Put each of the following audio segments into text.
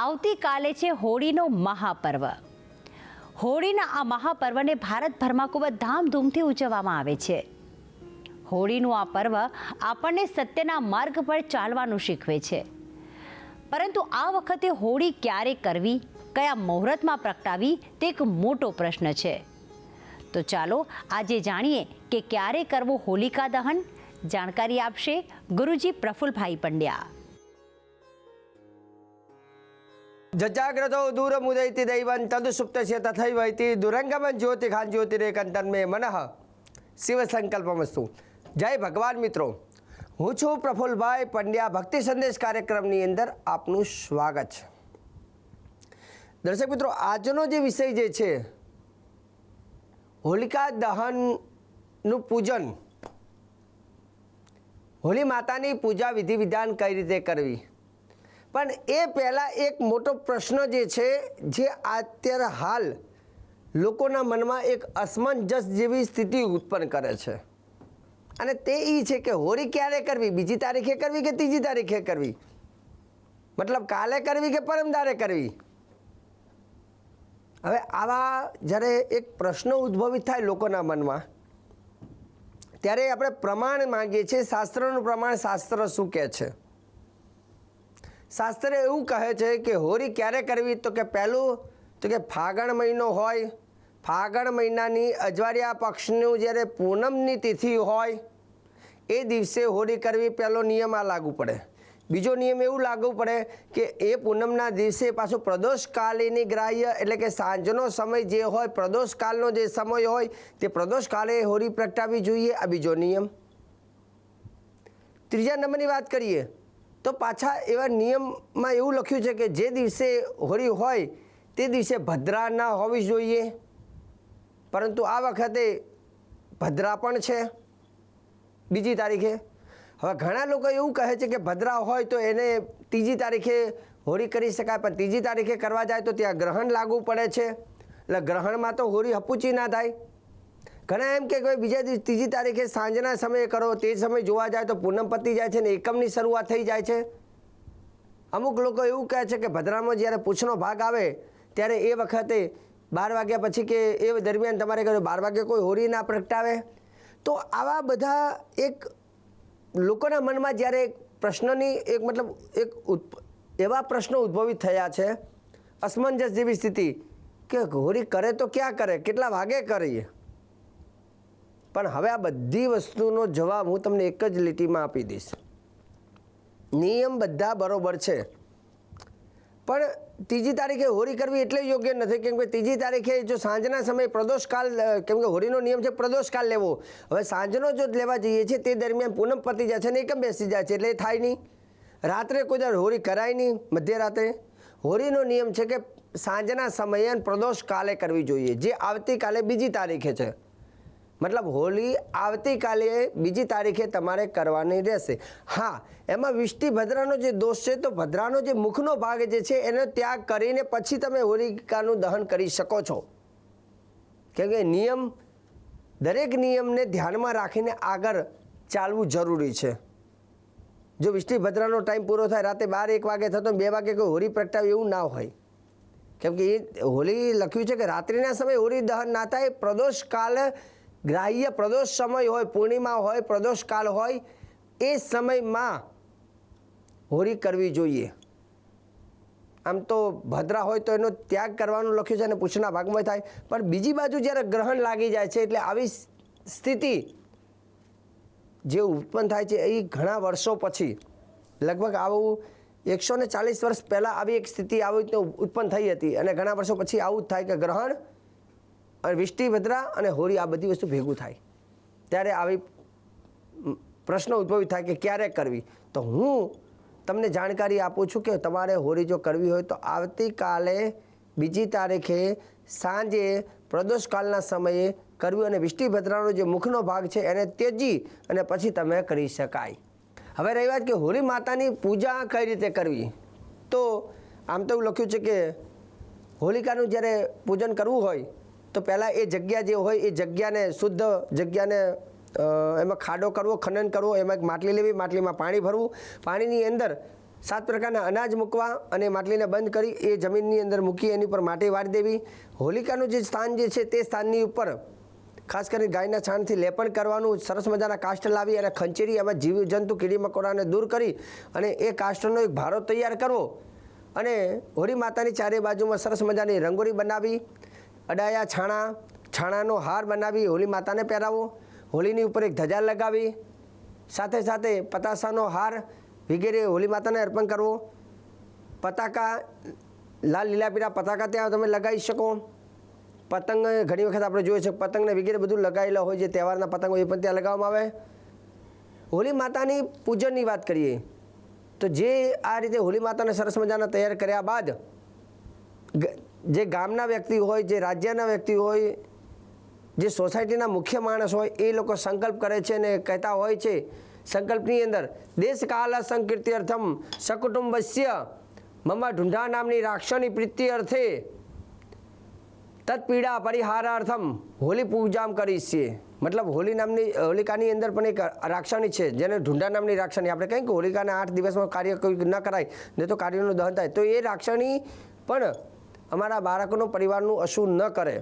આવતીકાલે છે હોળીનો મહાપર્વ। હોળીના આ મહાપર્વને ભારતભરમાં ખૂબ જ ધામધૂમથી ઉજવવામાં આવે છે। હોળીનું આ પર્વ આપણને સત્યના માર્ગ પર ચાલવાનું શીખવે છે, પરંતુ આ વખતે હોળી ક્યારે કરવી, કયા મુહૂર્તમાં પ્રગટાવી તે એક મોટો પ્રશ્ન છે। તો ચાલો આજે જાણીએ કે ક્યારે કરવું હોલિકા દહન। જાણકારી આપશે ગુરુજી પ્રફુલભાઈ પંડ્યા। जजाग्रतो दूरमुदयति दैवं तदुसुप्तस्य तथैवैति दुरंगमं ज्योतिखान ज्योतिरेकंतन में मनः शिव संकल्पमस्तु। जय भगवान मित्रों, हूँ छूँ प्रफुलभाई पंड्या। भक्ति संदेश कार्यक्रमनी अंदर आपનું સ્વાગત છે। દર્શક મિત્રો, આજનો જે વિષય જે છે હોલિકા દહનનું પૂજન, હોલી માતાની પૂજા વિધિ વિધાન કઈ રીતે કરવી, પણ એ પહેલાં એક મોટો પ્રશ્ન જે છે જે અત્યારે હાલ લોકોના મનમાં એક અસમંજસ જેવી સ્થિતિ ઉત્પન્ન કરે છે, અને તે એ છે કે હોળી ક્યારે કરવી, બીજી તારીખે કરવી કે ત્રીજી તારીખે કરવી, મતલબ કાલે કરવી કે પરમદારે કરવી। હવે આવા જ્યારે એક પ્રશ્ન ઉદ્ભવિત થાય લોકોના મનમાં, ત્યારે આપણે પ્રમાણ માંગીએ છીએ। શાસ્ત્રનું પ્રમાણ, શાસ્ત્ર શું કહે છે? શાસ્ત્ર એવું કહે છે કે હોળી ક્યારે કરવી, તો કે પહેલું તો કે ફાગણ મહિનો હોય, ફાગણ મહિનાની અજવાળિયા પક્ષનું જ્યારે પૂનમની તિથિ હોય એ દિવસે હોળી કરવી પહેલો નિયમ આ લાગુ પડે। બીજો નિયમ એવું લાગુ પડે કે એ પૂનમના દિવસે પાછું પ્રદોષકાલીની ગ્રાહ્ય એટલે કે સાંજનો સમય જે હોય, પ્રદોષકાલનો જે સમય હોય તે પ્રદોષકાલે હોળી પ્રગટાવવી જોઈએ, આ બીજો નિયમ। ત્રીજા નંબરની વાત કરીએ તો પાછા એવા નિયમમાં એવું લખ્યું છે કે જે દિવસે હોળી હોય તે દિવસે ભદ્રા ના હોવી જોઈએ, પરંતુ આ વખતે ભદ્રા પણ છે બીજી તારીખે। હવે ઘણા લોકો એવું કહે છે કે ભદ્રા હોય તો એને ત્રીજી તારીખે હોળી કરી શકાય, પણ ત્રીજી તારીખે કરવા જાય તો ત્યાં ગ્રહણ લાગુ પડે છે, એટલે ગ્રહણમાં તો હોળી હપૂચી ના થાય। ઘણા એમ કે બીજા દિવસ ત્રીજી તારીખે સાંજના સમયે કરો, તે સમય જોવા જાય તો પૂનમ પતી જાય છે ને એકમની શરૂઆત થઈ જાય છે। અમુક લોકો એવું કહે છે કે ભદ્રામાં જ્યારે પૂછનો ભાગ આવે ત્યારે એ વખતે 12 વાગ્યા પછી કે એ દરમિયાન તમારે કહ્યું 12 વાગે કોઈ હોળી ના પ્રગટાવે। તો આવા બધા એક લોકોના મનમાં જ્યારે પ્રશ્નની એક મતલબ એક એવા પ્રશ્નો ઉદ્ભવિત થયા છે, અસમંજસ જેવી સ્થિતિ કે હોળી કરે તો ક્યાં કરે, કેટલા વાગે કરીએ। પણ હવે આ બધી વસ્તુનો જવાબ હું તમને એક જ લીટીમાં આપી દઈશ। નિયમ બધા બરોબર છે, પણ ત્રીજી તારીખે હોળી કરવી એટલે યોગ્ય નથી, કેમ કે ત્રીજી તારીખે જો સાંજના સમયે પ્રદોષકાલ, કેમ કે હોળીનો નિયમ છે પ્રદોષકાલ લેવો, હવે સાંજનો જો લેવા જઈએ છીએ તે દરમિયાન પૂનમ પતી જાય છે ને એકમ બેસી જાય છે, એટલે એ થાય નહીં। રાત્રે કોઈ દર હોળી કરાય નહીં, મધ્યરાત્રે। હોળીનો નિયમ છે કે સાંજના સમયે પ્રદોષકાલે કરવી જોઈએ, જે આવતીકાલે બીજી તારીખે છે, મતલબ હોળી આવતીકાલે બીજી તારીખે તમારે કરવાની રહેશે। હા, એમાં વિષ્ટિ ભદ્રાનો જે દોષ છે, તો ભદ્રાનો જે મુખનો ભાગ જે છે એનો ત્યાગ કરીને પછી તમે હોલિકાનું દહન કરી શકો છો, કેમ કે નિયમ, દરેક નિયમને ધ્યાનમાં રાખીને આગળ ચાલવું જરૂરી છે। જો વિષ્ટિ ભદ્રાનો ટાઈમ પૂરો થાય, રાતે 12-1 વાગે થતો 2 વાગે કોઈ હોળી પ્રગટાવે એવું ના હોય, કેમ કે એ હોળી લખ્યું છે કે રાત્રિના સમયે હોળી દહન ના થાય, પ્રદોષકાલ ગ્રાહ્ય પ્રદોષ સમય હોય, પૂર્ણિમા હોય, પ્રદોષકાલ હોય, એ સમયમાં હોળી કરવી જોઈએ। આમ તો ભદ્રા હોય તો એનો ત્યાગ કરવાનું લખ્યું છે અને પૂછના ભાગમાં થાય, પણ બીજી બાજુ જ્યારે ગ્રહણ લાગી જાય છે એટલે આવી સ્થિતિ જે ઉત્પન્ન થાય છે એ ઘણા વર્ષો પછી, લગભગ આવું 140 વર્ષ પહેલાં આવી એક સ્થિતિ આવી રીતે ઉત્પન્ન થઈ હતી, અને ઘણા વર્ષો પછી આવું જ થાય કે ગ્રહણ અને વિષ્ટિ ભદ્રા અને હોળી આ બધી વસ્તુ ભેગું થાય, ત્યારે આવી પ્રશ્ન ઉદ્ભવિત થાય કે ક્યારે કરવી। તો હું તમને જાણકારી આપું છું કે તમારે હોળી જો કરવી હોય તો આવતીકાલે બીજી તારીખે સાંજે પ્રદોષકાલના સમયે કરવી, અને વિષ્ટિ ભદ્રાનો જે મુખનો ભાગ છે એને ત્યજી અને પછી તમે કરી શકાય। હવે રહી વાત કે હોળી માતાની પૂજા કઈ રીતે કરવી, તો આમ તો એવું લખ્યું છે કે હોલિકાનું જ્યારે પૂજન કરવું હોય તો પહેલાં એ જગ્યા જે હોય એ જગ્યાને, શુદ્ધ જગ્યાને એમાં ખાડો કરવો, ખનન કરવો, એમાં એક માટલી લેવી, માટલીમાં પાણી ભરવું, પાણીની અંદર 7 પ્રકારના અનાજ મૂકવા અને માટલીને બંધ કરી એ જમીનની અંદર મૂકી એની પર માટી વાળી દેવી. હોલિકાનું જે સ્થાન જે છે તે સ્થાનની ઉપર ખાસ કરીને ગાયના છાણથી લેપન કરવાનું. સરસ મજાના કાષ્ઠ લાવી અને ખંચેરી એમાં જીવજંતુ કીડી મકોડાને દૂર કરી અને એ કાષ્ઠનો એક ભારો તૈયાર કરવો અને હોળી માતાની ચારે બાજુમાં સરસ મજાની રંગોળી બનાવી, અડાયા છાણાનો હાર બનાવી હોળી માતાને પહેરાવો. હોળીની ઉપર એક ધજા લગાવી, સાથે સાથે પતાસાનો હાર વગેરે હોળી માતાને અર્પણ કરવો. પતાકા, લાલ લીલા પીળા પતાકા ત્યાં તમે લગાવી શકો. પતંગ ઘણી વખત આપણે જોઈએ છે પતંગને વગેરે બધું લગાવેલા હોય, જે તહેવારના પતંગ હોય એ પણ ત્યાં લગાવવામાં આવે. હોળી માતાની પૂજનની વાત કરીએ તો જે આ રીતે હોળી માતાને સરસ મજાના તૈયાર કર્યા બાદ જે ગામના વ્યક્તિ હોય, જે રાજ્યના વ્યક્તિ હોય, જે સોસાયટીના મુખ્ય માણસ હોય એ લોકો સંકલ્પ કરે છે અને કહેતા હોય છે સંકલ્પની અંદર દેશ કાલ સંકીર્ત્યર્થમ સકુટુંબસ્ય મમ ઢુંઢા નામની રાક્ષસની પ્રીતિ અર્થે તત્પીડા પરિહારાર્થમ હોલી પૂજામ કરીશીએ. મતલબ હોલિકાની અંદર પણ એક રાક્ષસની છે જેને ઢુંઢા નામની રાક્ષસની, આપણે કહીએ કે હોલિકાના 8 દિવસમાં કાર્ય કોઈ ન કરાય નહીં તો કાર્યનું દહન થાય, તો એ રાક્ષસની પણ અમારા બાળકોનું પરિવારનું અશુભ ન કરે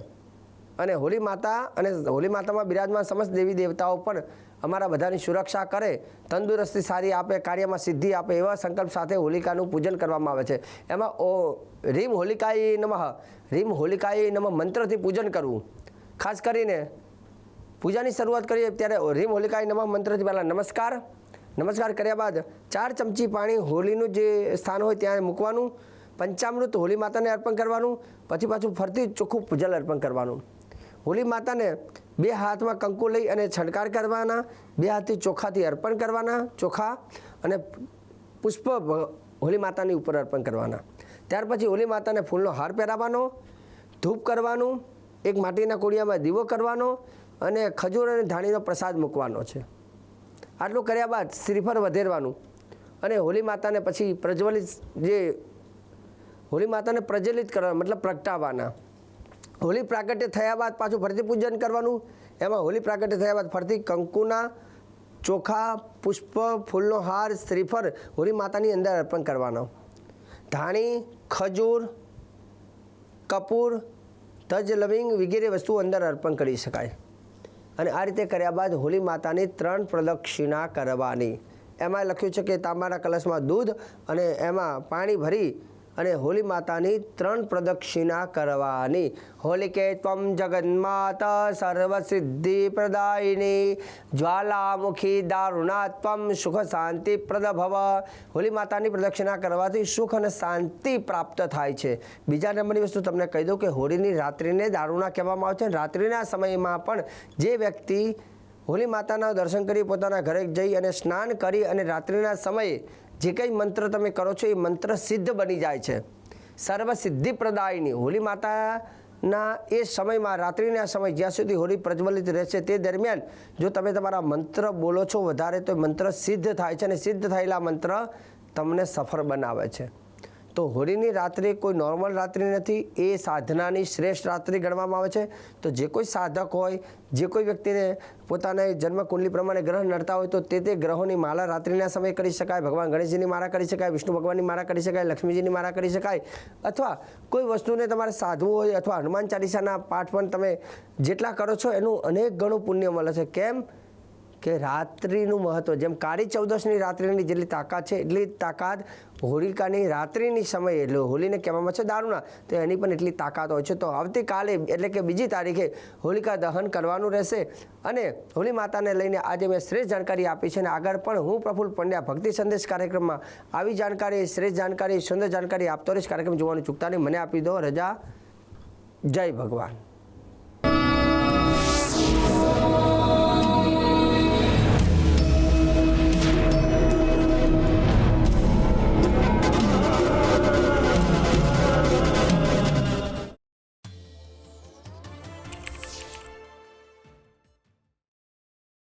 અને હોળી માતા અને હોળી માતામાં બિરાજમાન સમસ્ત દેવી દેવતાઓ પણ અમારા બધાની સુરક્ષા કરે, તંદુરસ્તી સારી આપે, કાર્યમાં સિદ્ધિ આપે એવા સંકલ્પ સાથે હોલિકાનું પૂજન કરવામાં આવે છે. એમાં રીમ હોલિકાય નમઃ, રીમ હોલિકાય નમઃ મંત્રથી પૂજન કરવું. ખાસ કરીને પૂજાની શરૂઆત કરીએ ત્યારે રીમ હોલિકાય નમઃ મંત્રથી પહેલાં નમસ્કાર કર્યા બાદ 4 ચમચી પાણી હોળીનું જે સ્થાન હોય ત્યાં મૂકવાનું. પંચામૃત હોળી માતાને અર્પણ કરવાનું. પછી પાછું ફરતી ચોખ્ખું જલ અર્પણ કરવાનું. હોળી માતાને 2 હાથમાં કંકુ લઈ અને છંટકાર કરવાના, 2 હાથથી ચોખાથી અર્પણ કરવાના, ચોખા અને પુષ્પ હોળી માતાની ઉપર અર્પણ કરવાના. ત્યાર પછી હોળી માતાને ફૂલનો હાર પહેરાવવાનો, ધૂપ કરવાનું, એક માટીના કોડિયામાં દીવો કરવાનો અને ખજૂર અને ધાણીનો પ્રસાદ મૂકવાનો છે. આટલું કર્યા બાદ શ્રીફળ વધેરવાનું અને હોળી માતાને પછી હોળી માતાને પ્રજ્વલિત કરવા મતલબ પ્રગટાવવાના. હોળી પ્રાગટ્ય થયા બાદ પાછું ફરીથી પૂજન કરવાનું. એમાં હોળી પ્રાગટ્ય થયા બાદ ફરીથી કંકુના ચોખા, પુષ્પ, ફૂલનો હાર, શ્રીફળ હોળી માતાની અંદર અર્પણ કરવાનો. ધાણી, ખજૂર, કપૂર, તજ, લવિંગ વગેરે વસ્તુઓ અંદર અર્પણ કરી શકાય. અને આ રીતે કર્યા બાદ હોળી માતાની 3 પ્રદક્ષિણા કરવાની. એમાં લખ્યું છે કે તાંબાના કલશમાં દૂધ અને એમાં પાણી ભરી અને હોળી માતાની 3 પ્રદક્ષિણા કરવાની. હોલિકે ત્વમ જગન્માતા સર્વસિદ્ધિ પ્રદાયિની જ્વાલામુખી દારુણા ત્વમ સુખ શાંતિ પ્રદભવ. હોળી માતાની પ્રદક્ષિણા કરવાથી સુખ અને શાંતિ પ્રાપ્ત થાય છે. બીજા નંબરની વસ્તુ તમને કહી દઉં કે હોળીની રાત્રિને દારૂણા કહેવામાં આવે છે. રાત્રિના સમયમાં પણ જે વ્યક્તિ હોળી માતાના દર્શન કરી પોતાના ઘરે જઈ અને સ્નાન કરી અને રાત્રિના સમયે જે કંઈ મંત્ર તમે કરો છો એ મંત્ર સિદ્ધ બની જાય છે. સર્વસિદ્ધિ પ્રદાયિની હોળી માતાના એ સમયમાં રાત્રિના સમય જ્યાં સુધી હોળી પ્રજ્વલિત રહેશે તે દરમિયાન જો તમે તમારા મંત્ર બોલો છો વધારે તો મંત્ર સિદ્ધ થાય છે અને સિદ્ધ થયેલા મંત્ર તમને સફળ બનાવે છે. તો હોળીની રાત્રિ કોઈ નોર્મલ રાત્રિ નથી, એ સાધનાની શ્રેષ્ઠ રાત્રિ ગણવામાં આવે છે. તો જે કોઈ સાધક હોય, જે કોઈ વ્યક્તિને પોતાના જન્મકુંડલી પ્રમાણે ગ્રહ નડતા હોય તો તે ગ્રહોની માળા રાત્રિના સમયે કરી શકાય. ભગવાન ગણેશજીની માળા કરી શકાય, વિષ્ણુ ભગવાનની માળા કરી શકાય, લક્ષ્મીજીની માળા કરી શકાય. અથવા કોઈ વસ્તુને તમારે સાધવું હોય અથવા હનુમાન ચાલીસાના પાઠ પણ તમે જેટલા કરો છો એનું અનેક ગણું પુણ્ય મળે છે. કેમ કે રાત્રિનું મહત્ત્વ, જેમ કાળી ચૌદસની રાત્રિની જેટલી તાકાત છે એટલી તાકાત હોલિકાની રાત્રિની સમયે એટલે હોલીને કહેવામાં છે દારૂણા, તો એની પણ એટલી તાકાત હોય છે. તો આવતીકાલે એટલે કે 2જી તારીખે હોલિકા દહન કરવાનું રહેશે. અને હોળી માતાને લઈને આજે મેં શ્રેષ્ઠ જાણકારી આપી છે અને આગળ પણ હું પ્રફુલ્લ પંડ્યા ભક્તિ સંદેશ કાર્યક્રમમાં આવી જાણકારી, શ્રેષ્ઠ જાણકારી, સુંદર જાણકારી આપતો રહીશ. કાર્યક્રમ જોવાનું ચૂકતા નહીં. મને આપી દો રજા. જય ભગવાન.